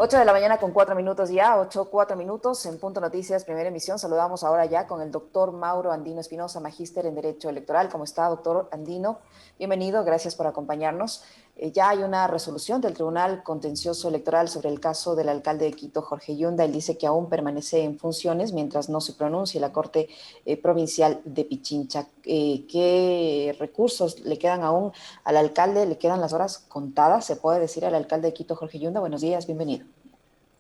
8 de la mañana con 4 minutos ya, 8:04 en Punto Noticias, primera emisión. Saludamos ahora ya con el doctor Mauro Andino Espinosa, magíster en Derecho Electoral. ¿Cómo está, doctor Andino? Bienvenido, gracias por acompañarnos. Ya hay una resolución del Tribunal Contencioso Electoral sobre el caso del alcalde de Quito, Jorge Yunda. Él dice que aún permanece en funciones mientras no se pronuncie la Corte Provincial de Pichincha. ¿Qué recursos le quedan aún al alcalde? ¿Le quedan las horas contadas? ¿Se puede decir al alcalde de Quito, Jorge Yunda? Buenos días, bienvenido.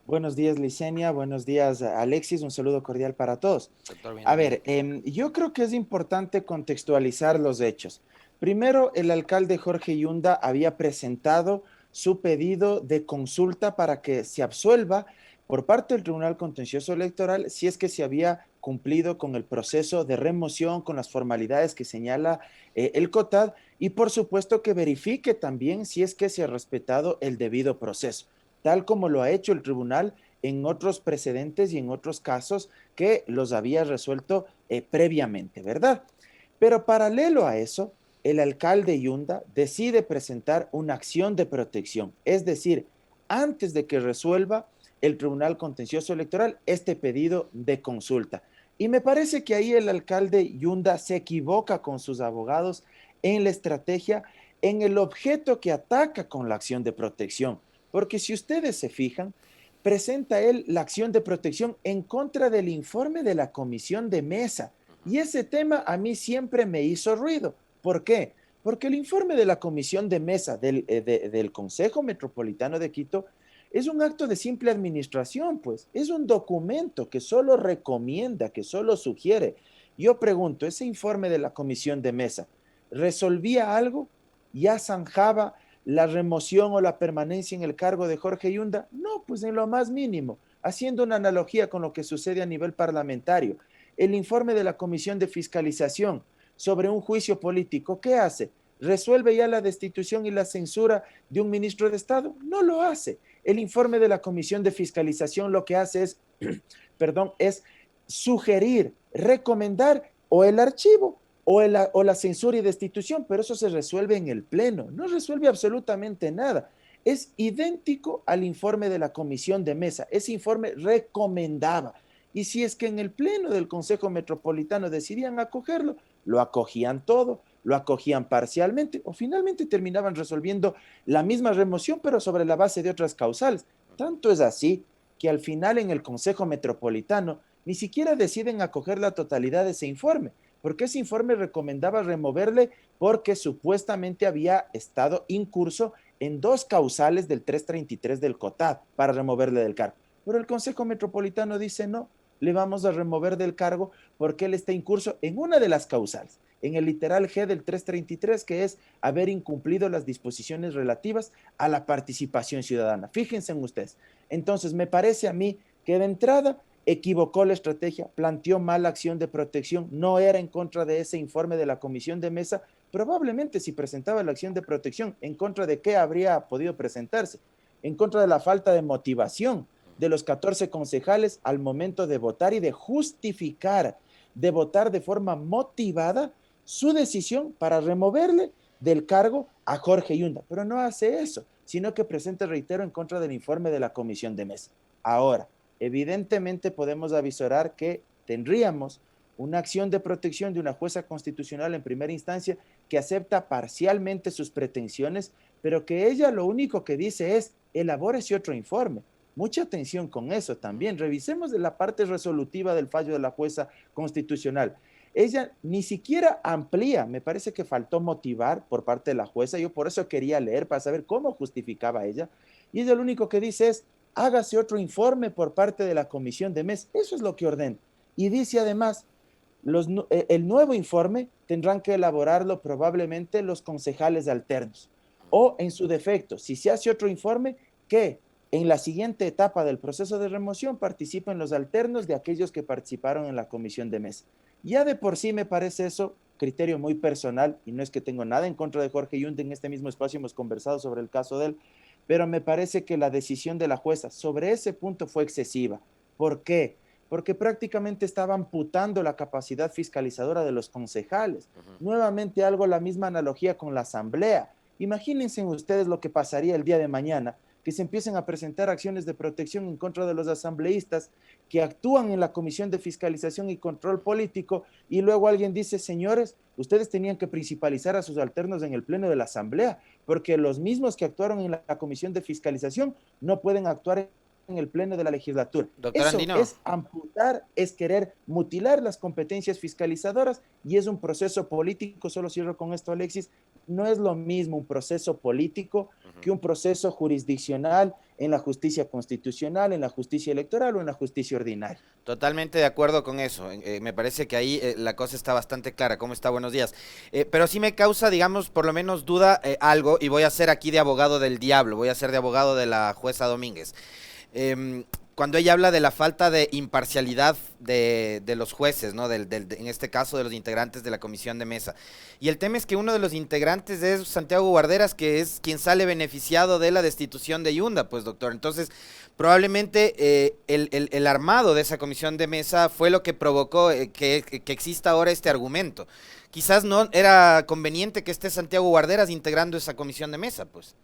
Buenos días, Licenia. Buenos días, Alexis. Un saludo cordial para todos. Doctor, A bienvenido. ver, yo creo que es importante contextualizar los hechos. Primero, el alcalde Jorge Yunda había presentado su pedido de consulta para que se absuelva por parte del Tribunal Contencioso Electoral si es que se había cumplido con el proceso de remoción, con las formalidades que señala el COTAD y por supuesto que verifique también si es que se ha respetado el debido proceso tal como lo ha hecho el tribunal en otros precedentes y en otros casos que los había resuelto previamente, ¿verdad? Pero paralelo a eso, el alcalde Yunda decide presentar una acción de protección, es decir, antes de que resuelva el Tribunal Contencioso Electoral este pedido de consulta. Y me parece que ahí el alcalde Yunda se equivoca con sus abogados en la estrategia, en el objeto que ataca con la acción de protección. Porque si ustedes se fijan, presenta él la acción de protección en contra del informe de la comisión de mesa. Y ese tema a mí siempre me hizo ruido. ¿Por qué? Porque el informe de la comisión de mesa del Consejo Metropolitano de Quito es un acto de simple administración, pues. Es un documento que solo recomienda, que solo sugiere. Yo pregunto, ¿ese informe de la comisión de mesa resolvía algo? ¿Ya zanjaba la remoción o la permanencia en el cargo de Jorge Yunda? No, pues en lo más mínimo. Haciendo una analogía con lo que sucede a nivel parlamentario, el informe de la Comisión de Fiscalización sobre un juicio político, ¿qué hace? ¿Resuelve ya la destitución y la censura de un ministro de Estado? No lo hace. El informe de la Comisión de Fiscalización lo que hace es, perdón, es sugerir, recomendar o el archivo o la censura y destitución, pero eso se resuelve en el Pleno, no resuelve absolutamente nada. Es idéntico al informe de la comisión de mesa. Ese informe recomendaba. Y si es que en el Pleno del Consejo Metropolitano decidían acogerlo, lo acogían todo, lo acogían parcialmente o finalmente terminaban resolviendo la misma remoción, pero sobre la base de otras causales. Tanto es así que al final en el Consejo Metropolitano ni siquiera deciden acoger la totalidad de ese informe, porque ese informe recomendaba removerle porque supuestamente había estado incurso en dos causales del 333 del COTAD para removerle del cargo. Pero el Consejo Metropolitano dice no, le vamos a remover del cargo porque él está incurso en una de las causales, en el literal G del 333, que es haber incumplido las disposiciones relativas a la participación ciudadana. Fíjense en ustedes. Entonces, me parece a mí que de entrada equivocó la estrategia, planteó mala acción de protección, no era en contra de ese informe de la comisión de mesa, probablemente si presentaba la acción de protección, ¿en contra de qué habría podido presentarse? En contra de la falta de motivación de los 14 concejales al momento de votar y de justificar, de votar de forma motivada su decisión para removerle del cargo a Jorge Yunda. Pero no hace eso, sino que presenta, reitero, en contra del informe de la comisión de mesa. Ahora, evidentemente podemos avisorar que tendríamos una acción de protección de una jueza constitucional en primera instancia que acepta parcialmente sus pretensiones, pero que ella lo único que dice es, elabórese otro informe. Mucha atención con eso también. Revisemos de la parte resolutiva del fallo de la jueza constitucional. Ella ni siquiera amplía, me parece que faltó motivar por parte de la jueza, yo por eso quería leer para saber cómo justificaba ella, y ella lo único que dice es, hágase otro informe por parte de la comisión de MES. Eso es lo que ordena. Y dice además, el nuevo informe tendrán que elaborarlo probablemente los concejales alternos. O en su defecto, si se hace otro informe, que en la siguiente etapa del proceso de remoción participen los alternos de aquellos que participaron en la comisión de mesa. Ya de por sí me parece eso criterio muy personal, y no es que tengo nada en contra de Jorge Yunde, en este mismo espacio hemos conversado sobre el caso de él, pero me parece que la decisión de la jueza sobre ese punto fue excesiva. ¿Por qué? Porque prácticamente estaba amputando la capacidad fiscalizadora de los concejales. Nuevamente algo la misma analogía con la asamblea. Imagínense ustedes lo que pasaría el día de mañana, que se empiecen a presentar acciones de protección en contra de los asambleístas que actúan en la Comisión de Fiscalización y Control Político, y luego alguien dice, señores, ustedes tenían que principalizar a sus alternos en el Pleno de la Asamblea, porque los mismos que actuaron en la Comisión de Fiscalización no pueden actuar en el Pleno de la Legislatura. Doctor Eso Andino. es amputar, es querer mutilar las competencias fiscalizadoras y es un proceso político. Solo cierro con esto, Alexis. No es lo mismo un proceso político que un proceso jurisdiccional en la justicia constitucional, en la justicia electoral o en la justicia ordinaria. Totalmente de acuerdo con eso. Me parece que ahí la cosa está bastante clara. ¿Cómo está? Buenos días. Pero sí me causa, digamos, por lo menos duda algo, y voy a ser aquí de abogado del diablo, voy a ser de abogado de la jueza Domínguez. Cuando ella habla de la falta de imparcialidad de los jueces, ¿no? En este caso de los integrantes de la comisión de mesa. Y el tema es que uno de los integrantes es Santiago Guarderas, que es quien sale beneficiado de la destitución de Yunda, pues doctor. Entonces, probablemente el armado de esa comisión de mesa fue lo que provocó que exista ahora este argumento. Quizás no era conveniente que esté Santiago Guarderas integrando esa comisión de mesa, pues.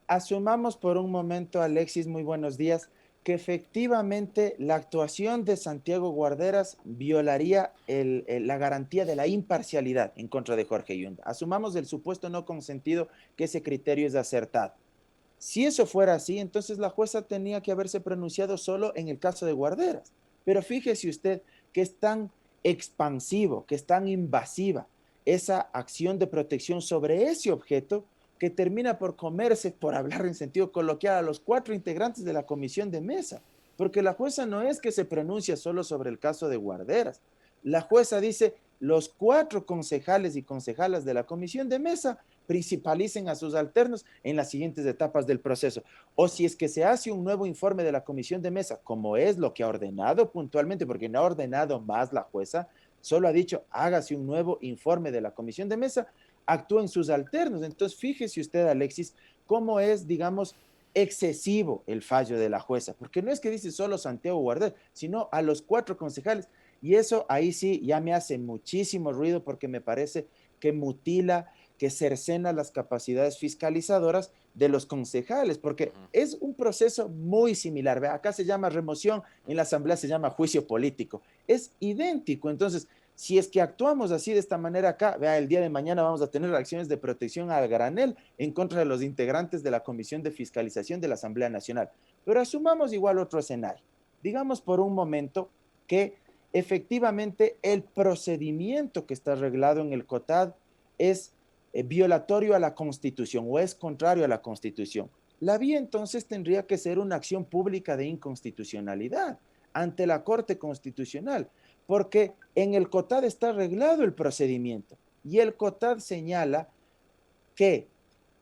Asumamos por un momento, Alexis, muy buenos días, que efectivamente la actuación de Santiago Guarderas violaría la garantía de la imparcialidad en contra de Jorge Yunda. Asumamos el supuesto no consentido que ese criterio es acertado. Si eso fuera así, entonces la jueza tenía que haberse pronunciado solo en el caso de Guarderas. Pero fíjese usted que es tan expansivo, que es tan invasiva esa acción de protección sobre ese objeto que termina por comerse, por hablar en sentido coloquial, a los 4 integrantes de la comisión de mesa, porque la jueza no es que se pronuncia solo sobre el caso de Guarderas, la jueza dice, los 4 concejales y concejalas de la comisión de mesa principalicen a sus alternos en las siguientes etapas del proceso. O si es que se hace un nuevo informe de la comisión de mesa, como es lo que ha ordenado puntualmente, porque no ha ordenado más la jueza, solo ha dicho, hágase un nuevo informe de la comisión de mesa, actúen sus alternos. Entonces, fíjese usted, Alexis, cómo es, digamos, excesivo el fallo de la jueza, porque no es que dice solo Santiago Guarderas, sino a los 4 concejales, y eso ahí sí ya me hace muchísimo ruido porque me parece que mutila, que cercena las capacidades fiscalizadoras de los concejales, porque es un proceso muy similar. ¿Ve? Acá se llama remoción, en la asamblea se llama juicio político. Es idéntico. Entonces, si es que actuamos así de esta manera acá, vea, el día de mañana vamos a tener acciones de protección al granel en contra de los integrantes de la Comisión de Fiscalización de la Asamblea Nacional. Pero asumamos igual otro escenario. Digamos por un momento que efectivamente el procedimiento que está arreglado en el COTAD es violatorio a la Constitución o es contrario a la Constitución. La vía entonces tendría que ser una acción pública de inconstitucionalidad ante la Corte Constitucional, porque en el COTAD está arreglado el procedimiento y el COTAD señala que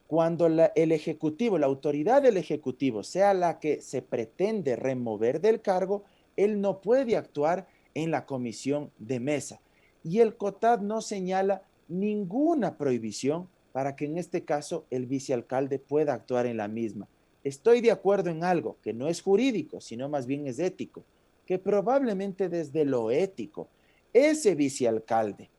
cuando el Ejecutivo, la autoridad del Ejecutivo sea la que se pretende remover del cargo, él no puede actuar en la comisión de mesa. Y el COTAD no señala ninguna prohibición para que en este caso el vicealcalde pueda actuar en la misma. Estoy de acuerdo en algo que no es jurídico, sino más bien es ético, que probablemente desde lo ético, ese vicealcalde,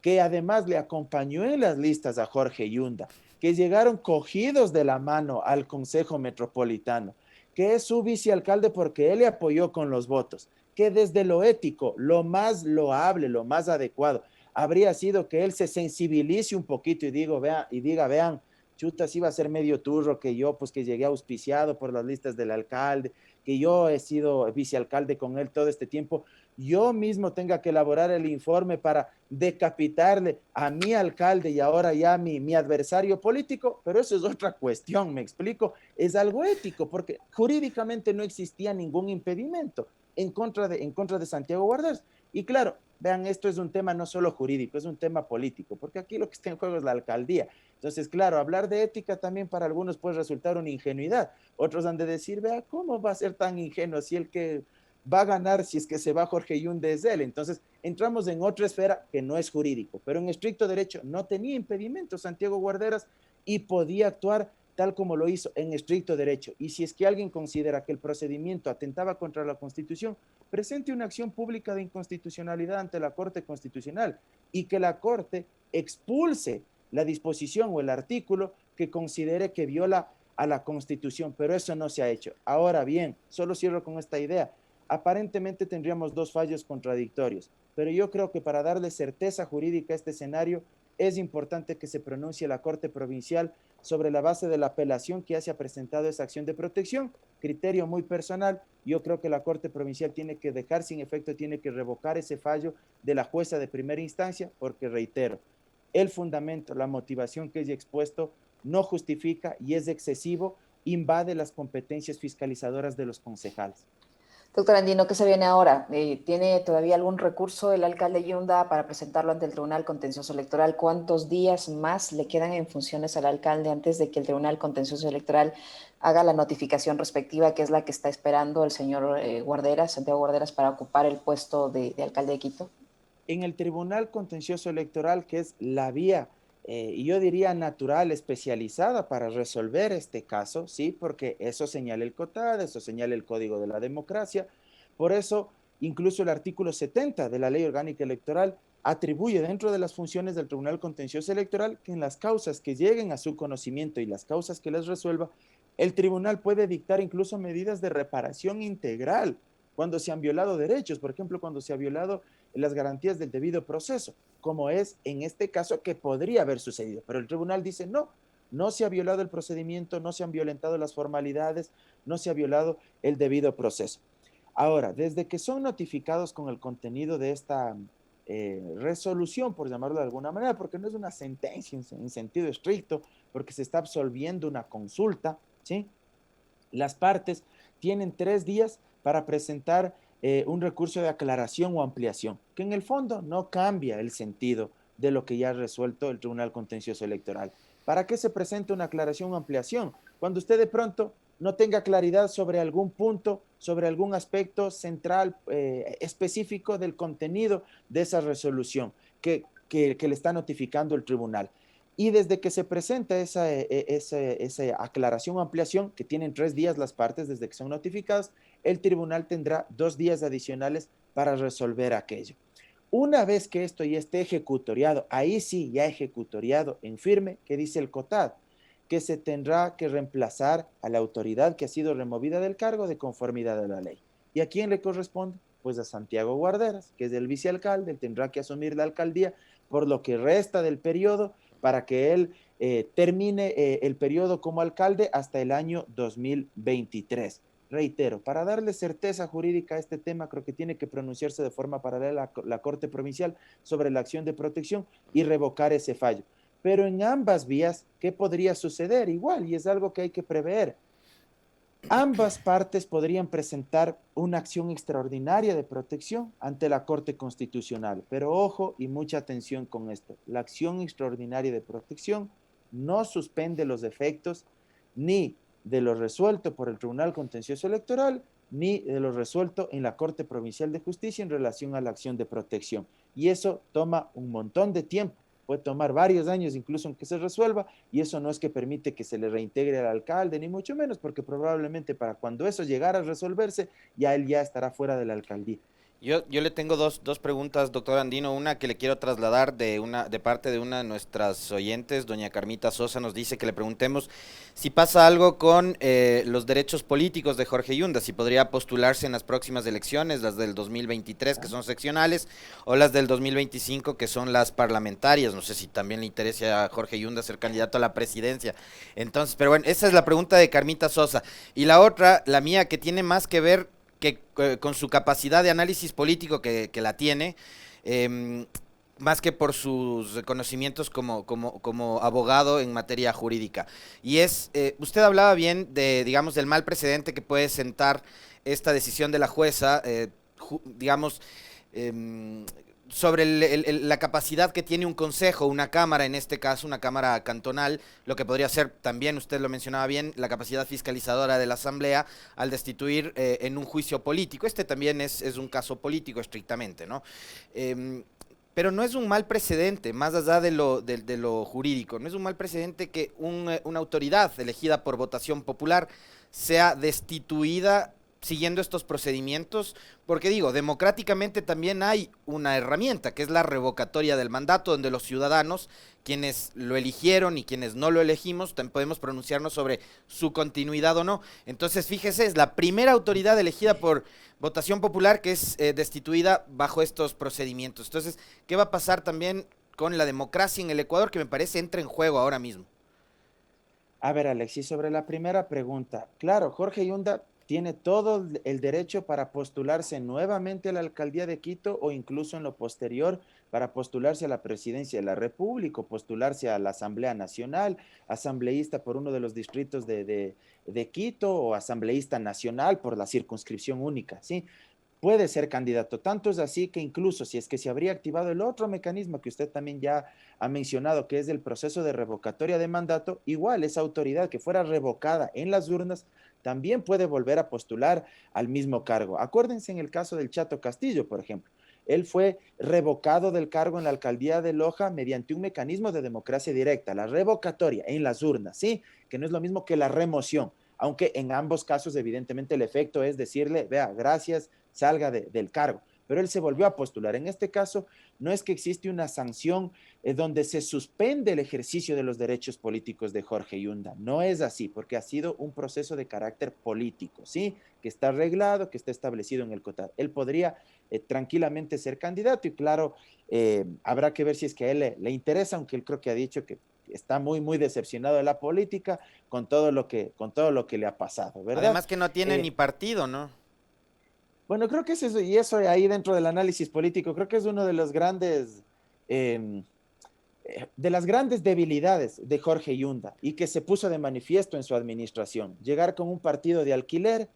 que además le acompañó en las listas a Jorge Yunda, que llegaron cogidos de la mano al Consejo Metropolitano, que es su vicealcalde porque él le apoyó con los votos, que desde lo ético, lo más loable, lo más adecuado, habría sido que él se sensibilice un poquito y diga, vean, chuta, sí va a ser medio turro que yo, pues que llegué auspiciado por las listas del alcalde, que yo he sido vicealcalde con él todo este tiempo, yo mismo tenga que elaborar el informe para decapitarle a mi alcalde y ahora ya mi adversario político, pero eso es otra cuestión, me explico, es algo ético, porque jurídicamente no existía ningún impedimento en contra de Santiago Guarderas. Y claro, vean, esto es un tema no solo jurídico, es un tema político, porque aquí lo que está en juego es la alcaldía. Entonces, claro, hablar de ética también para algunos puede resultar una ingenuidad. Otros han de decir, vea, ¿cómo va a ser tan ingenuo si el que va a ganar, si es que se va Jorge Yunde es él? Entonces, entramos en otra esfera que no es jurídico, pero en estricto derecho no tenía impedimento Santiago Guarderas y podía actuar tal como lo hizo en estricto derecho. Y si es que alguien considera que el procedimiento atentaba contra la Constitución, presente una acción pública de inconstitucionalidad ante la Corte Constitucional y que la Corte expulse la disposición o el artículo que considere que viola a la Constitución, pero eso no se ha hecho. Ahora bien, solo cierro con esta idea. Aparentemente tendríamos dos fallos contradictorios, pero yo creo que para darle certeza jurídica a este escenario es importante que se pronuncie la Corte Provincial sobre la base de la apelación que ya se ha presentado esa acción de protección. Criterio muy personal, yo creo que la Corte Provincial tiene que dejar sin efecto, tiene que revocar ese fallo de la jueza de primera instancia, porque reitero, el fundamento, la motivación que ella expuesto no justifica y es excesivo, invade las competencias fiscalizadoras de los concejales. Doctor Andino, ¿qué se viene ahora? ¿Tiene todavía algún recurso el alcalde Yunda para presentarlo ante el Tribunal Contencioso Electoral? ¿Cuántos días más le quedan en funciones al alcalde antes de que el Tribunal Contencioso Electoral haga la notificación respectiva, que es la que está esperando el señor Guarderas, Santiago Guarderas, para ocupar el puesto de alcalde de Quito? En el Tribunal Contencioso Electoral, que es la vía, yo diría natural, especializada para resolver este caso, ¿sí? Porque eso señala el COTAD, eso señala el Código de la Democracia. Por eso, incluso el artículo 70 de la Ley Orgánica Electoral atribuye dentro de las funciones del Tribunal Contencioso Electoral que en las causas que lleguen a su conocimiento y las causas que les resuelva, el tribunal puede dictar incluso medidas de reparación integral cuando se han violado derechos, por ejemplo, cuando se ha violado las garantías del debido proceso, como es en este caso que podría haber sucedido. Pero el tribunal dice no, no se ha violado el procedimiento, no se han violentado las formalidades, no se ha violado el debido proceso. Ahora, desde que son notificados con el contenido de esta resolución, por llamarlo de alguna manera, porque no es una sentencia en sentido estricto, porque se está absolviendo una consulta, ¿sí? Las partes tienen 3 días para presentar un recurso de aclaración o ampliación, que en el fondo no cambia el sentido de lo que ya ha resuelto el Tribunal Contencioso Electoral. ¿Para qué se presenta una aclaración o ampliación? Cuando usted de pronto no tenga claridad sobre algún punto, sobre algún aspecto central específico del contenido de esa resolución que le está notificando el tribunal. Y desde que se presenta esa aclaración o ampliación, que tienen 3 días las partes desde que son notificadas, el tribunal tendrá 2 días adicionales para resolver aquello. Una vez que esto ya esté ejecutoriado, ahí sí, ya ejecutoriado en firme, que dice el COTAD, que se tendrá que reemplazar a la autoridad que ha sido removida del cargo de conformidad a la ley. ¿Y a quién le corresponde? Pues a Santiago Guarderas, que es el vicealcalde, él tendrá que asumir la alcaldía por lo que resta del periodo para que él termine el periodo como alcalde hasta el año 2023. Reitero, para darle certeza jurídica a este tema, creo que tiene que pronunciarse de forma paralela la Corte Provincial sobre la acción de protección y revocar ese fallo. Pero en ambas vías, ¿qué podría suceder? Igual, y es algo que hay que prever. Ambas partes podrían presentar una acción extraordinaria de protección ante la Corte Constitucional, pero ojo y mucha atención con esto. La acción extraordinaria de protección no suspende los efectos ni de lo resuelto por el Tribunal Contencioso Electoral, ni de lo resuelto en la Corte Provincial de Justicia en relación a la acción de protección. Y eso toma un montón de tiempo. Puede tomar varios años incluso en que se resuelva, y eso no es que permite que se le reintegre al alcalde, ni mucho menos, porque probablemente para cuando eso llegara a resolverse, ya él ya estará fuera de la alcaldía. Yo le tengo dos preguntas, doctor Andino. Una que le quiero trasladar de parte de una de nuestras oyentes, doña Carmita Sosa, nos dice que le preguntemos si pasa algo con los derechos políticos de Jorge Yunda, si podría postularse en las próximas elecciones, las del 2023, que son seccionales, o las del 2025, que son las parlamentarias. No sé si también le interesa a Jorge Yunda ser candidato a la presidencia. Entonces, pero bueno, esa es la pregunta de Carmita Sosa. Y la otra, la mía, que tiene más que ver que con su capacidad de análisis político que la tiene, más que por sus conocimientos como abogado en materia jurídica. Y usted hablaba bien digamos, del mal precedente que puede sentar esta decisión de la jueza, digamos, sobre la capacidad que tiene un consejo, una cámara, en este caso una cámara cantonal, lo que podría ser también, usted lo mencionaba bien, la capacidad fiscalizadora de la asamblea al destituir en un juicio político. Este también es un caso político estrictamente, ¿no? Pero no es un mal precedente, más allá de lo jurídico, no es un mal precedente que una autoridad elegida por votación popular sea destituida siguiendo estos procedimientos, porque digo, democráticamente también hay una herramienta, que es la revocatoria del mandato, donde los ciudadanos, quienes lo eligieron y quienes no lo elegimos, también podemos pronunciarnos sobre su continuidad o no. Entonces, fíjese, es la primera autoridad elegida por votación popular que es destituida bajo estos procedimientos. Entonces, ¿qué va a pasar también con la democracia en el Ecuador, que me parece entra en juego ahora mismo? A ver, Alexis, sobre la primera pregunta, claro, Jorge Yunda tiene todo el derecho para postularse nuevamente a la alcaldía de Quito o incluso en lo posterior para postularse a la presidencia de la República o postularse a la Asamblea Nacional, asambleísta por uno de los distritos de Quito o asambleísta nacional por la circunscripción única, ¿sí? Puede ser candidato. Tanto es así que incluso si es que se habría activado el otro mecanismo que usted también ya ha mencionado, que es el proceso de revocatoria de mandato, igual esa autoridad que fuera revocada en las urnas también puede volver a postular al mismo cargo. Acuérdense en el caso del Chato Castillo, por ejemplo. Él fue revocado del cargo en la alcaldía de Loja mediante un mecanismo de democracia directa, la revocatoria en las urnas, ¿sí? Que no es lo mismo que la remoción, aunque en ambos casos evidentemente el efecto es decirle, vea, gracias, salga del cargo. Pero él se volvió a postular. En este caso, no es que existe una sanción donde se suspende el ejercicio de los derechos políticos de Jorge Yunda. No es así, porque ha sido un proceso de carácter político, ¿sí? Que está arreglado, que está establecido en el COTAD. Él podría tranquilamente ser candidato y claro, habrá que ver si es que a él le interesa, aunque él creo que ha dicho que está muy, muy decepcionado de la política con todo lo que le ha pasado, ¿verdad? Además que no tiene ni partido, ¿no? Bueno, creo que es eso, y eso ahí dentro del análisis político, creo que es uno de los grandes, eh, de las grandes debilidades de Jorge Yunda y que se puso de manifiesto en su administración. Llegar con un partido de alquiler,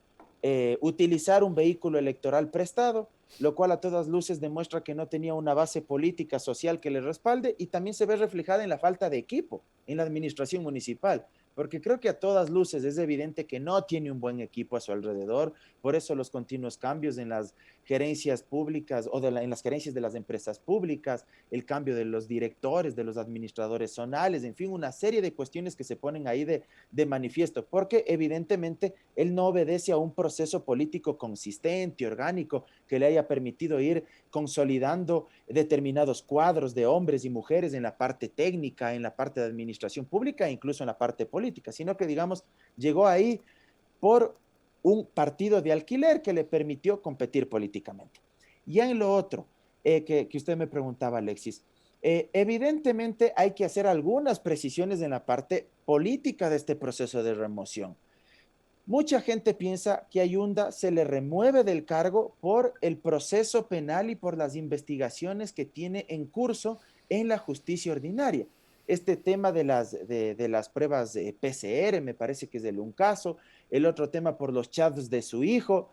utilizar un vehículo electoral prestado, lo cual a todas luces demuestra que no tenía una base política, social que le respalde y también se ve reflejada en la falta de equipo en la administración municipal. Porque creo que a todas luces es evidente que no tiene un buen equipo a su alrededor, por eso los continuos cambios en las gerencias públicas o en las gerencias de las empresas públicas, el cambio de los directores, de los administradores zonales, en fin, una serie de cuestiones que se ponen ahí de manifiesto, porque evidentemente él no obedece a un proceso político consistente, orgánico, que le haya permitido ir consolidando determinados cuadros de hombres y mujeres en la parte técnica, en la parte de administración pública e incluso en la parte política, sino que, digamos, llegó ahí por un partido de alquiler que le permitió competir políticamente. Ya en lo otro, que usted me preguntaba, Alexis, evidentemente hay que hacer algunas precisiones en la parte política de este proceso de remoción. Mucha gente piensa que a Yunda se le remueve del cargo por el proceso penal y por las investigaciones que tiene en curso en la justicia ordinaria. Este tema de las pruebas de PCR, me parece que es un caso, el otro tema por los chats de su hijo,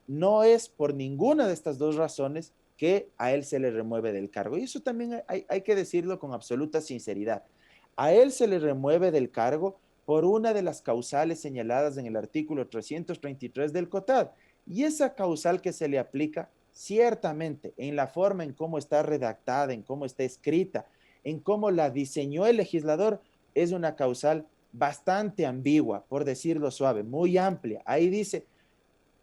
no es por ninguna de estas dos razones que a él se le remueve del cargo. Y eso también hay que decirlo con absoluta sinceridad. A él se le remueve del cargo por una de las causales señaladas en el artículo 333 del COTAD. Y esa causal que se le aplica, ciertamente, en la forma en cómo está redactada, en cómo está escrita, en cómo la diseñó el legislador, es una causal bastante ambigua, por decirlo suave, muy amplia. Ahí dice,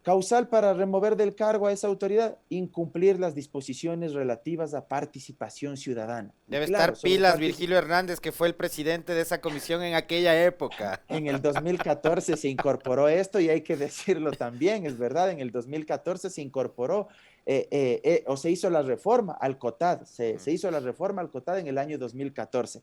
causal para remover del cargo a esa autoridad, incumplir las disposiciones relativas a participación ciudadana. Y Debe claro, estar sobre pilas Virgilio Hernández, que fue el presidente de esa comisión en aquella época. en el 2014 se incorporó esto y hay que decirlo también, es verdad, en el 2014 se incorporó o se hizo la reforma al COTAD, se hizo la reforma al COTAD en el año 2014.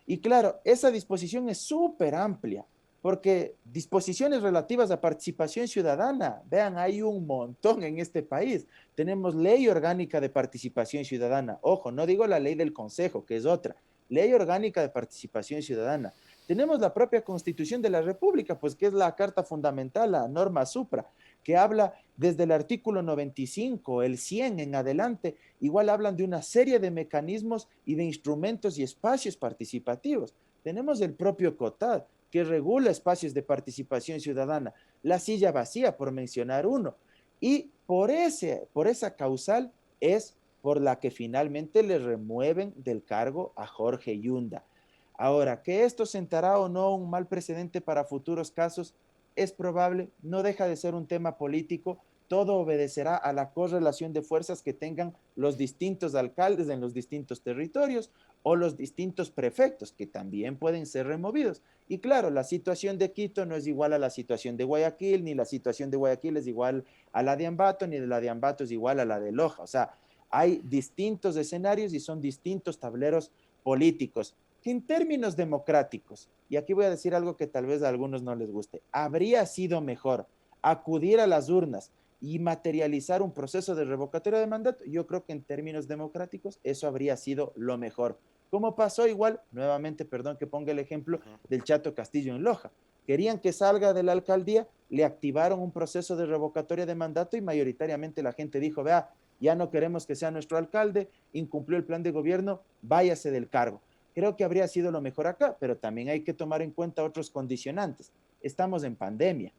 Y claro, esa disposición es súper amplia, porque disposiciones relativas a participación ciudadana, vean, hay un montón en este país. Tenemos ley orgánica de participación ciudadana, ojo, no digo la ley del Consejo, que es otra, ley orgánica de participación ciudadana. Tenemos la propia Constitución de la República, pues que es la Carta Fundamental, la norma supra, que habla desde el artículo 95, el 100 en adelante, igual hablan de una serie de mecanismos y de instrumentos y espacios participativos. Tenemos el propio COTAD, que regula espacios de participación ciudadana, la silla vacía, por mencionar uno. Y por esa causal es por la que finalmente le remueven del cargo a Jorge Yunda. Ahora, ¿que esto sentará o no un mal precedente para futuros casos? es probable, no deja de ser un tema político, todo obedecerá a la correlación de fuerzas que tengan los distintos alcaldes en los distintos territorios o los distintos prefectos, que también pueden ser removidos. Y claro, la situación de Quito no es igual a la situación de Guayaquil, ni la situación de Guayaquil es igual a la de Ambato, ni la de Ambato es igual a la de Loja. O sea, hay distintos escenarios y son distintos tableros políticos que en términos democráticos, y aquí voy a decir algo que tal vez a algunos no les guste, habría sido mejor acudir a las urnas y materializar un proceso de revocatoria de mandato. Yo creo que en términos democráticos eso habría sido lo mejor. Como pasó igual, nuevamente, perdón que ponga el ejemplo del Chato Castillo en Loja. Querían que salga de la alcaldía, le activaron un proceso de revocatoria de mandato y mayoritariamente la gente dijo, vea, ya no queremos que sea nuestro alcalde, incumplió el plan de gobierno, váyase del cargo. Creo que habría sido lo mejor acá, pero también hay que tomar en cuenta otros condicionantes. Estamos en pandemia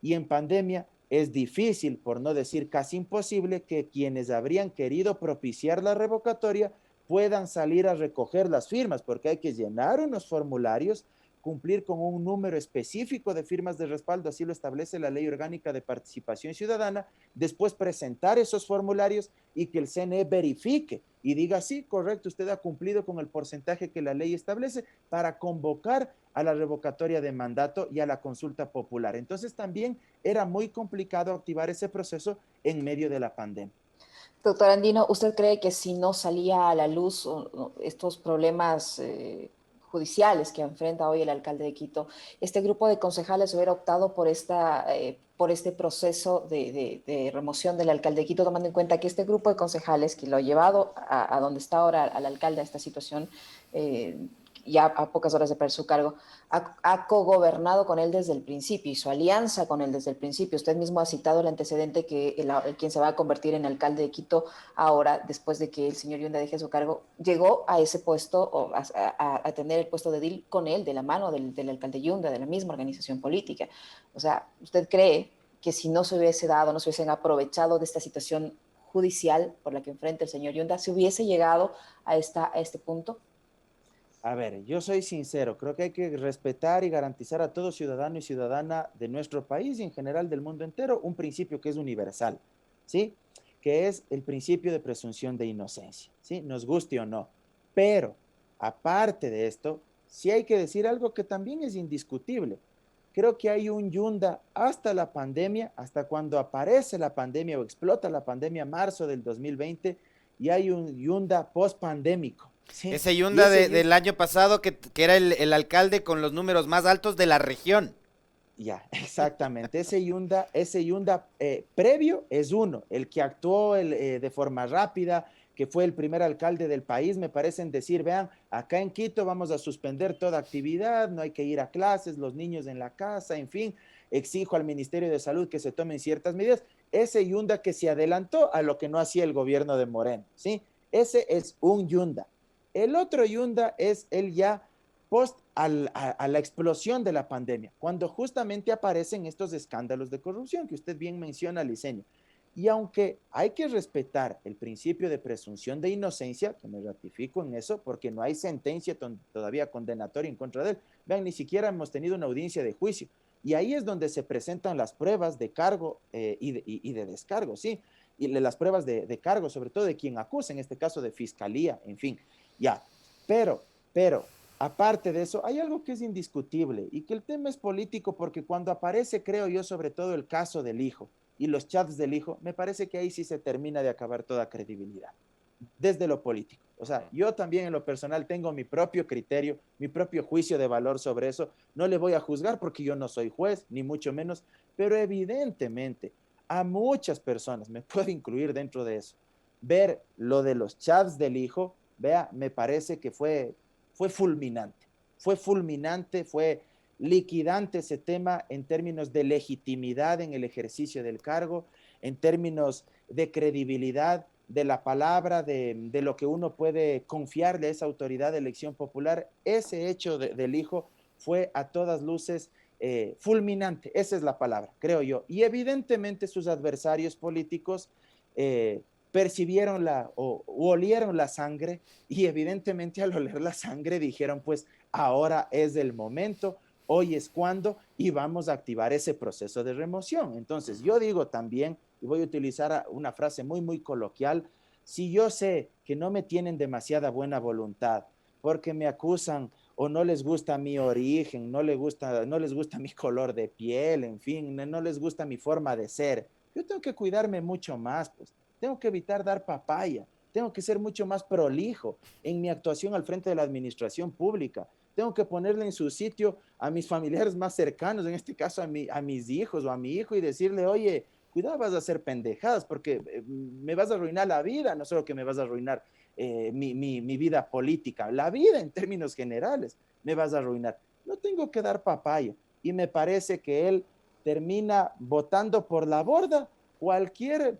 y en pandemia es difícil, por no decir casi imposible, que quienes habrían querido propiciar la revocatoria puedan salir a recoger las firmas, porque hay que llenar unos formularios, cumplir con un número específico de firmas de respaldo, así lo establece la Ley Orgánica de Participación Ciudadana, después presentar esos formularios y que el CNE verifique y diga, sí, correcto, usted ha cumplido con el porcentaje que la ley establece para convocar a la revocatoria de mandato y a la consulta popular. Entonces también era muy complicado activar ese proceso en medio de la pandemia. Doctor Andino, ¿usted cree que si no salía a la luz estos problemas judiciales que enfrenta hoy el alcalde de Quito, este grupo de concejales hubiera optado por este proceso de remoción del alcalde de Quito, tomando en cuenta que este grupo de concejales que lo ha llevado a donde está ahora al alcalde a esta situación, eh, ya a pocas horas de perder su cargo, ha cogobernado con él desde el principio y su alianza con él desde el principio? Usted mismo ha citado el antecedente que quien se va a convertir en alcalde de Quito ahora, después de que el señor Yunda deje su cargo, llegó a ese puesto o a tener el puesto de edil con él, de la mano del alcalde Yunda, de la misma organización política. O sea, ¿usted cree que si no se hubiese dado, no se hubiesen aprovechado de esta situación judicial por la que enfrenta el señor Yunda, se hubiese llegado a este punto? A ver, yo soy sincero, creo que hay que respetar y garantizar a todo ciudadano y ciudadana de nuestro país y en general del mundo entero un principio que es universal, ¿sí? Que es el principio de presunción de inocencia, ¿sí? Nos guste o no. Pero, aparte de esto, sí hay que decir algo que también es indiscutible. Creo que hay un Yunda hasta la pandemia, hasta cuando aparece la pandemia o explota la pandemia, marzo del 2020, y hay un Yunda post-pandémico. Sí, Ese y Yunda ese del año pasado que era el alcalde con los números más altos de la región. ya, exactamente. Ese Yunda previo es uno, el que actuó de forma rápida, que fue el primer alcalde del país, me parecen decir, vean, acá en Quito vamos a suspender toda actividad, no hay que ir a clases, los niños en la casa, en fin, exijo al Ministerio de Salud que se tomen ciertas medidas. Ese Yunda que se adelantó a lo que no hacía el gobierno de Moreno, ¿sí? Ese es un Yunda. El otro Yunda es el ya post a la explosión de la pandemia, cuando justamente aparecen estos escándalos de corrupción que usted bien menciona, Liceño. Y aunque hay que respetar el principio de presunción de inocencia, que me ratifico en eso, porque no hay sentencia todavía condenatoria en contra de él, vean, ni siquiera hemos tenido una audiencia de juicio. Y ahí es donde se presentan las pruebas de cargo y de descargo, ¿sí? Y las pruebas de cargo, sobre todo de quien acusa, en este caso de fiscalía, en fin, ya. Pero, aparte de eso, hay algo que es indiscutible y que el tema es político porque cuando aparece, creo yo, sobre todo el caso del hijo y los chats del hijo, me parece que ahí sí se termina de acabar toda credibilidad desde lo político. O sea, yo también en lo personal tengo mi propio criterio, mi propio juicio de valor sobre eso. No le voy a juzgar porque yo no soy juez, ni mucho menos, pero evidentemente a muchas personas, me puedo incluir dentro de eso, ver lo de los chats del hijo, vea, me parece que fue fulminante, fue liquidante ese tema en términos de legitimidad en el ejercicio del cargo, en términos de credibilidad de la palabra, de lo que uno puede confiarle a esa autoridad de elección popular. Ese hecho del hijo fue a todas luces fulminante, esa es la palabra, creo yo. Y evidentemente sus adversarios políticos percibieron o olieron la sangre y evidentemente al oler la sangre dijeron pues ahora es el momento hoy es cuando, y vamos a activar ese proceso de remoción. Entonces, yo digo también, y voy a utilizar una frase muy, muy coloquial, si yo sé que no me tienen demasiada buena voluntad, porque me acusan o no les gusta mi origen, no les gusta mi color de piel, en fin, no les gusta mi forma de ser, yo tengo que cuidarme mucho más, pues. Tengo que evitar dar papaya, tengo que ser mucho más prolijo en mi actuación al frente de la administración pública. Tengo que ponerle en su sitio a mis familiares más cercanos, en este caso a mis hijos o a mi hijo, y decirle, oye, cuidado, vas a hacer pendejadas porque me vas a arruinar la vida, no solo que me vas a arruinar mi vida política, la vida en términos generales me vas a arruinar. No tengo que dar papaya. Y me parece que él termina botando por la borda cualquier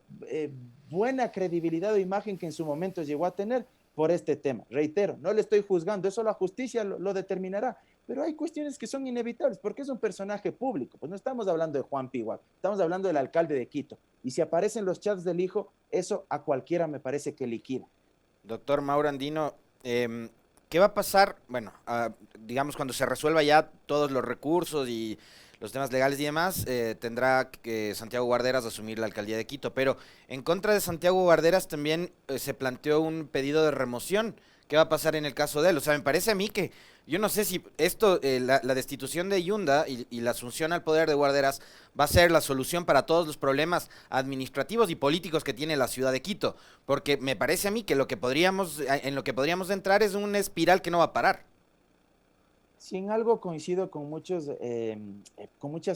buena credibilidad o imagen que en su momento llegó a tener por este tema. Reitero, no le estoy juzgando, eso la justicia lo determinará, pero hay cuestiones que son inevitables porque es un personaje público. Pues no estamos hablando de Juan Pigual, estamos hablando del alcalde de Quito. Y si aparecen los chats del hijo, eso a cualquiera me parece que liquida. Doctor Mauro Andino, ¿qué va a pasar? Bueno, digamos cuando se resuelva ya todos los recursos y los temas legales y demás, tendrá que Santiago Guarderas asumir la alcaldía de Quito, pero en contra de Santiago Guarderas también se planteó un pedido de remoción. ¿Qué va a pasar en el caso de él? O sea, me parece a mí que yo no sé si esto, la destitución de Yunda y la asunción al poder de Guarderas va a ser la solución para todos los problemas administrativos y políticos que tiene la ciudad de Quito, porque me parece a mí que en lo que podríamos entrar es una espiral que no va a parar. Si en algo coincido con muchas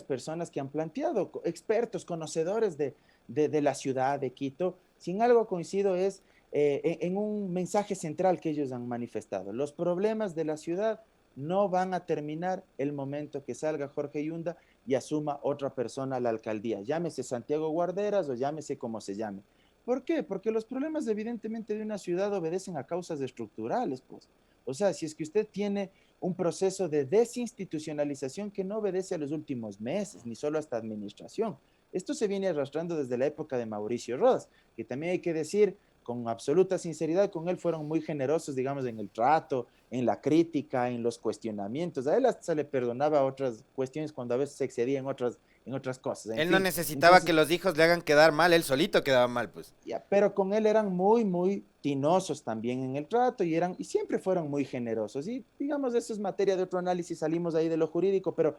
personas que han planteado, expertos, conocedores de la ciudad de Quito, si en algo coincido es en un mensaje central que ellos han manifestado. Los problemas de la ciudad no van a terminar el momento que salga Jorge Yunda y asuma otra persona la alcaldía, llámese Santiago Guarderas o llámese como se llame. ¿Por qué? Porque los problemas evidentemente de una ciudad obedecen a causas estructurales, pues. O sea, si es que usted tiene un proceso de desinstitucionalización que no obedece a los últimos meses, ni solo a esta administración. Esto se viene arrastrando desde la época de Mauricio Rodas, que también hay que decir con absoluta sinceridad, con él fueron muy generosos, digamos, en el trato, en la crítica, en los cuestionamientos. A él hasta se le perdonaba otras cuestiones cuando a veces se excedía en otras cosas. En Él no fin, necesitaba que entonces, los hijos le hagan quedar mal, él solito quedaba mal, pues. ya, pero con él eran muy, muy tinosos también en el trato y siempre fueron muy generosos. Y digamos, eso es materia de otro análisis, salimos ahí de lo jurídico, pero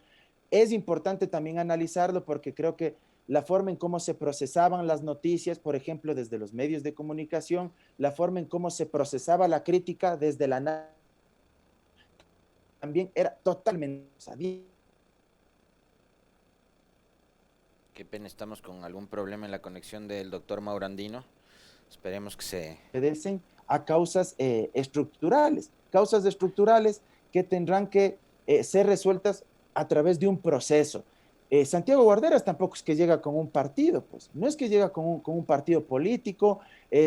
es importante también analizarlo porque creo que la forma en cómo se procesaban las noticias, por ejemplo, desde los medios de comunicación, la forma en cómo se procesaba la crítica desde la también era totalmente sabía. Qué pena, estamos con algún problema en la conexión del doctor Mauro Andino. Esperemos que se... Obedecen a causas estructurales que tendrán que ser resueltas a través de un proceso. Santiago Guarderas tampoco es que llega con un partido, pues no es que llega con un partido político.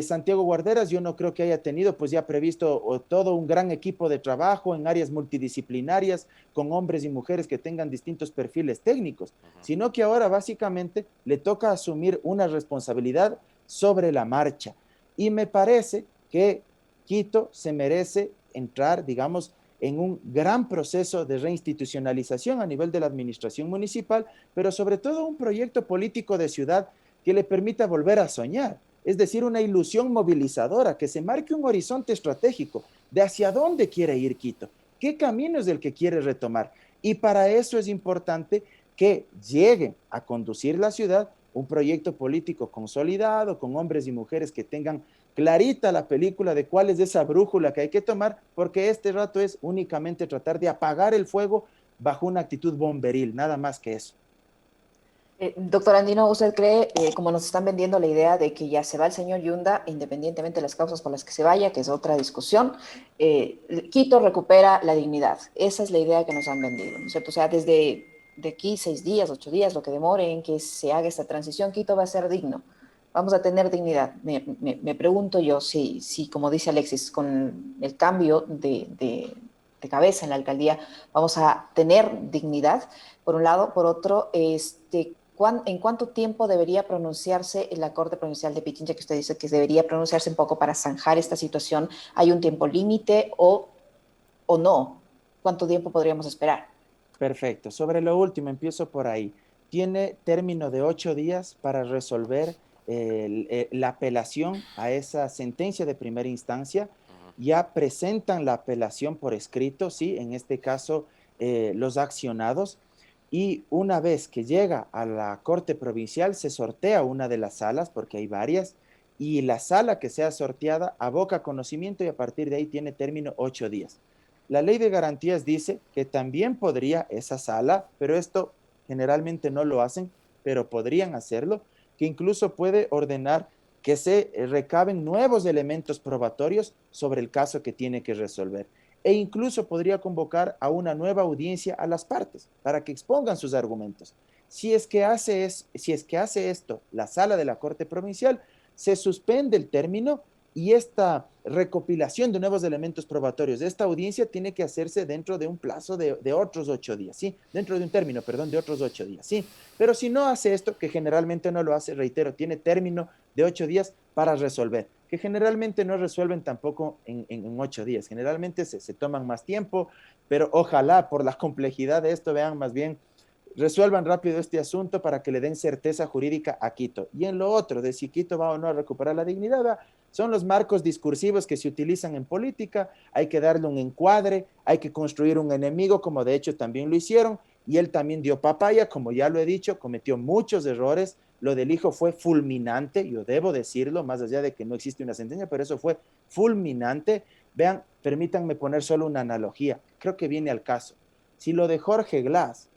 Santiago Guarderas yo no creo que haya tenido pues ya previsto todo un gran equipo de trabajo en áreas multidisciplinarias con hombres y mujeres que tengan distintos perfiles técnicos, sino que ahora básicamente le toca asumir una responsabilidad sobre la marcha. Y me parece que Quito se merece entrar, digamos, en un gran proceso de reinstitucionalización a nivel de la administración municipal, pero sobre todo un proyecto político de ciudad que le permita volver a soñar, es decir, una ilusión movilizadora, que se marque un horizonte estratégico de hacia dónde quiere ir Quito, qué camino es el que quiere retomar. Y para eso es importante que lleguen a conducir la ciudad un proyecto político consolidado, con hombres y mujeres que tengan clarita la película de cuál es esa brújula que hay que tomar, porque este rato es únicamente tratar de apagar el fuego bajo una actitud bomberil, nada más que eso. Doctor Andino, ¿usted cree, como nos están vendiendo la idea de que ya se va el señor Yunda, independientemente de las causas por las que se vaya, que es otra discusión, Quito recupera la dignidad? Esa es la idea que nos han vendido, ¿no es cierto? O sea, desde de aquí 6 días, 8 días, lo que demore en que se haga esta transición, Quito va a ser digno. Vamos a tener dignidad. Me pregunto yo si, como dice Alexis, con el cambio de cabeza en la alcaldía, vamos a tener dignidad, por un lado. Por otro, ¿en cuánto tiempo debería pronunciarse en la Corte Provincial de Pichincha, que usted dice que debería pronunciarse un poco para zanjar esta situación? ¿Hay un tiempo límite o no? ¿Cuánto tiempo podríamos esperar? Perfecto. Sobre lo último, empiezo por ahí. Tiene término de 8 días para resolver la apelación a esa sentencia de primera instancia. Ujú. Ya presentan la apelación por escrito, sí, en este caso los accionados. Y una vez que llega a la Corte Provincial, se sortea una de las salas, porque hay varias, y la sala que sea sorteada aboca conocimiento y a partir de ahí tiene término 8 días. La ley de garantías dice que también podría esa sala, pero esto generalmente no lo hacen, pero podrían hacerlo, que incluso puede ordenar que se recaben nuevos elementos probatorios sobre el caso que tiene que resolver. E incluso podría convocar a una nueva audiencia a las partes para que expongan sus argumentos. Si es que hace esto la sala de la Corte Provincial, se suspende el término y esta recopilación de nuevos elementos probatorios de esta audiencia tiene que hacerse dentro de un plazo de otros 8 días, ¿sí? Dentro de un término, perdón, de otros 8 días, ¿sí? Pero si no hace esto, que generalmente no lo hace, reitero, tiene término de 8 días para resolver, que generalmente no resuelven tampoco en 8 días, generalmente se toman más tiempo, pero ojalá por la complejidad de esto vean más bien resuelvan rápido este asunto para que le den certeza jurídica a Quito. Y en lo otro, de si Quito va o no a recuperar la dignidad, son los marcos discursivos que se utilizan en política, hay que darle un encuadre, hay que construir un enemigo, como de hecho también lo hicieron, y él también dio papaya, como ya lo he dicho, cometió muchos errores, lo del hijo fue fulminante, yo debo decirlo, más allá de que no existe una sentencia, pero eso fue fulminante. Vean, permítanme poner solo una analogía, creo que viene al caso. Si lo de Jorge Glass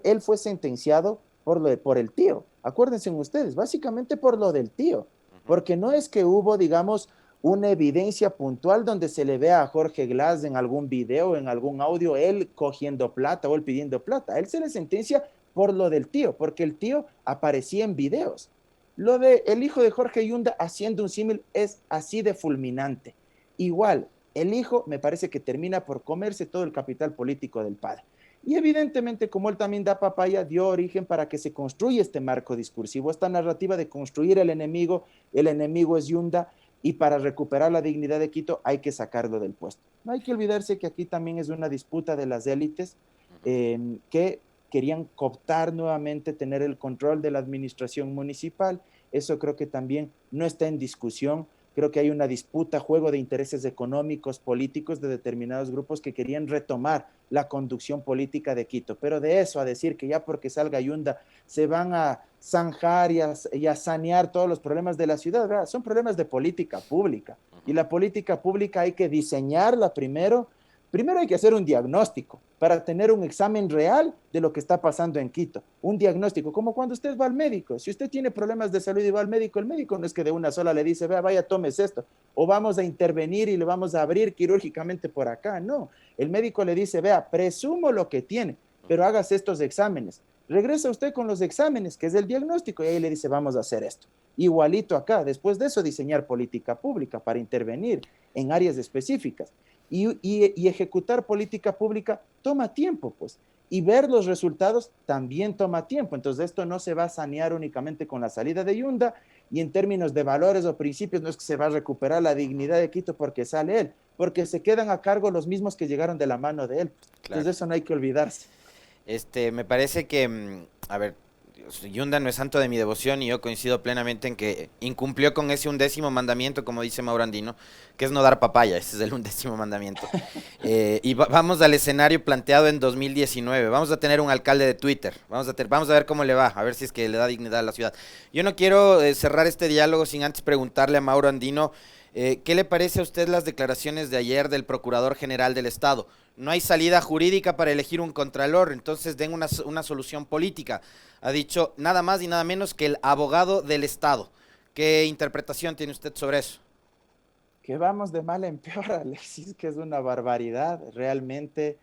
él fue sentenciado por el tío. Acuérdense ustedes, básicamente por lo del tío, porque no es que hubo, digamos, una evidencia puntual donde se le vea a Jorge Glass en algún video, en algún audio, él cogiendo plata o él pidiendo plata. A él se le sentencia por lo del tío, porque el tío aparecía en videos. Lo de el hijo de Jorge Yunda haciendo un símil es así de fulminante. Igual, el hijo me parece que termina por comerse todo el capital político del padre. Y evidentemente, como él también da papaya, dio origen para que se construya este marco discursivo, esta narrativa de construir el enemigo es Yunda, y para recuperar la dignidad de Quito hay que sacarlo del puesto. No hay que olvidarse que aquí también es una disputa de las élites que querían cooptar nuevamente, tener el control de la administración municipal. Eso creo que también no está en discusión. Creo que hay una disputa, juego de intereses económicos, políticos de determinados grupos que querían retomar la conducción política de Quito. Pero de eso a decir que ya porque salga Yunda se van a zanjar y a sanear todos los problemas de la ciudad, ¿verdad? Son problemas de política pública. Y la política pública hay que diseñarla primero. Primero hay que hacer un diagnóstico para tener un examen real de lo que está pasando en Quito. Un diagnóstico, como cuando usted va al médico. Si usted tiene problemas de salud y va al médico, el médico no es que de una sola le dice, vea, vaya, tomes esto, o vamos a intervenir y le vamos a abrir quirúrgicamente por acá. No, el médico le dice, vea, presumo lo que tiene, pero hagas estos exámenes. Regresa usted con los exámenes, que es el diagnóstico, y ahí le dice, vamos a hacer esto. Igualito acá, después de eso diseñar política pública para intervenir en áreas específicas. Y ejecutar política pública toma tiempo, pues. Y ver los resultados también toma tiempo. Entonces, esto no se va a sanear únicamente con la salida de Yunda, y en términos de valores o principios no es que se va a recuperar la dignidad de Quito porque sale él, porque se quedan a cargo los mismos que llegaron de la mano de él. Claro. Entonces, eso no hay que olvidarse. Me parece que, a ver, Yunda no es santo de mi devoción y yo coincido plenamente en que incumplió con ese 11º mandamiento, como dice Mauro Andino, que es no dar papaya. Ese es el 11º mandamiento. Vamos al escenario planteado en 2019. Vamos a tener un alcalde de Twitter. Vamos a ver cómo le va, a ver si es que le da dignidad a la ciudad. Yo no quiero cerrar este diálogo sin antes preguntarle a Mauro Andino, ¿qué le parece a usted las declaraciones de ayer del Procurador General del Estado? No hay salida jurídica para elegir un contralor, entonces den una solución política. Ha dicho nada más y nada menos que el abogado del Estado. ¿Qué interpretación tiene usted sobre eso? Que vamos de mal en peor, Alexis, que es una barbaridad. Realmente,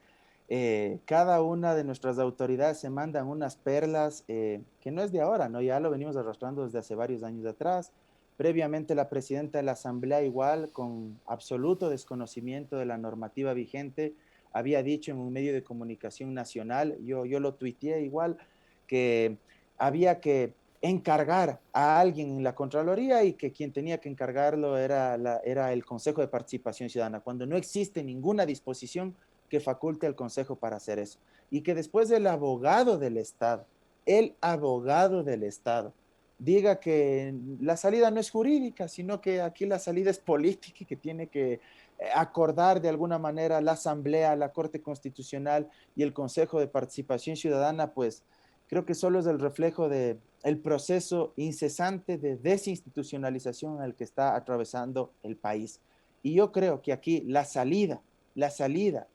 cada una de nuestras autoridades se mandan unas perlas que no es de ahora, ¿no? Ya lo venimos arrastrando desde hace varios años atrás. Previamente, la presidenta de la Asamblea, igual, con absoluto desconocimiento de la normativa vigente, había dicho en un medio de comunicación nacional, yo lo tuiteé igual, que había que encargar a alguien en la Contraloría y que quien tenía que encargarlo era el Consejo de Participación Ciudadana, cuando no existe ninguna disposición que faculte al Consejo para hacer eso. Y que después el abogado del Estado diga que la salida no es jurídica, sino que aquí la salida es política y que tiene que acordar de alguna manera la Asamblea, la Corte Constitucional y el Consejo de Participación Ciudadana, pues creo que solo es el reflejo de el proceso incesante de desinstitucionalización al que está atravesando el país. Y yo creo que aquí la salida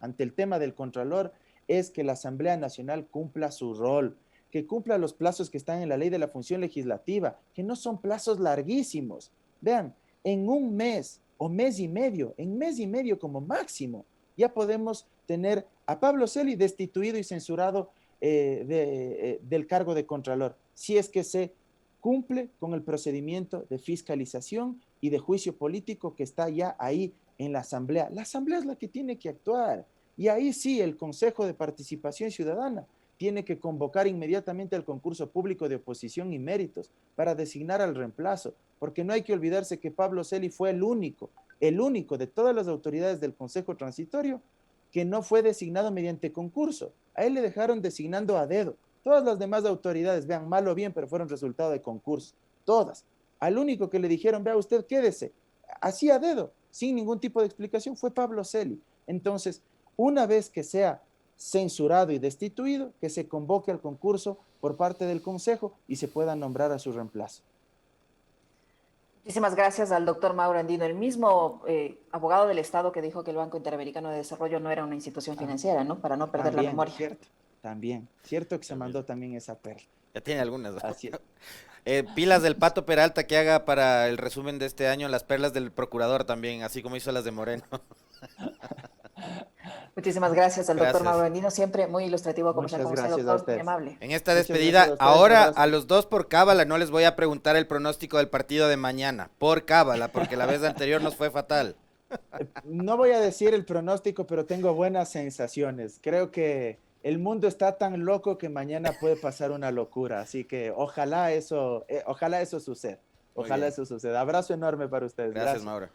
ante el tema del Contralor es que la Asamblea Nacional cumpla su rol, que cumpla los plazos que están en la ley de la función legislativa, que no son plazos larguísimos. Vean, en un mes o en mes y medio como máximo, ya podemos tener a Pablo Celi destituido y censurado del cargo de Contralor, si es que se cumple con el procedimiento de fiscalización y de juicio político que está ya ahí en la Asamblea. La Asamblea es la que tiene que actuar. Y ahí sí, el Consejo de Participación Ciudadana tiene que convocar inmediatamente al concurso público de oposición y méritos para designar al reemplazo, porque no hay que olvidarse que Pablo Celi fue el único de todas las autoridades del Consejo Transitorio que no fue designado mediante concurso. A él le dejaron designando a dedo. Todas las demás autoridades, vean, mal o bien, pero fueron resultado de concurso. Todas. Al único que le dijeron, vea usted, quédese, así a dedo, sin ningún tipo de explicación, fue Pablo Celi. Entonces, una vez que sea censurado y destituido, que se convoque al concurso por parte del Consejo y se pueda nombrar a su reemplazo. Muchísimas gracias al doctor Mauro Andino, el mismo abogado del Estado que dijo que el Banco Interamericano de Desarrollo no era una institución financiera, ¿no? Para no perder también, la memoria. Cierto que se mandó también esa perla. Ya tiene algunas, ¿no? Así es. Pilas del Pato Peralta que haga para el resumen de este año las perlas del procurador también, así como hizo las de Moreno. Muchísimas gracias al doctor Gracias. Mauro Andino, siempre muy ilustrativo conversar con usted, doctor, muy amable. En esta Muchas despedida, gracias a ustedes, ahora un abrazo. a los dos por cábala, no les voy a preguntar el pronóstico del partido de mañana, por cábala, porque la vez anterior nos fue fatal. No voy a decir el pronóstico, pero tengo buenas sensaciones. Creo que el mundo está tan loco que mañana puede pasar una locura, así que ojalá eso suceda. Muy Ojalá bien. eso suceda. Abrazo enorme para ustedes. Gracias, Mauro.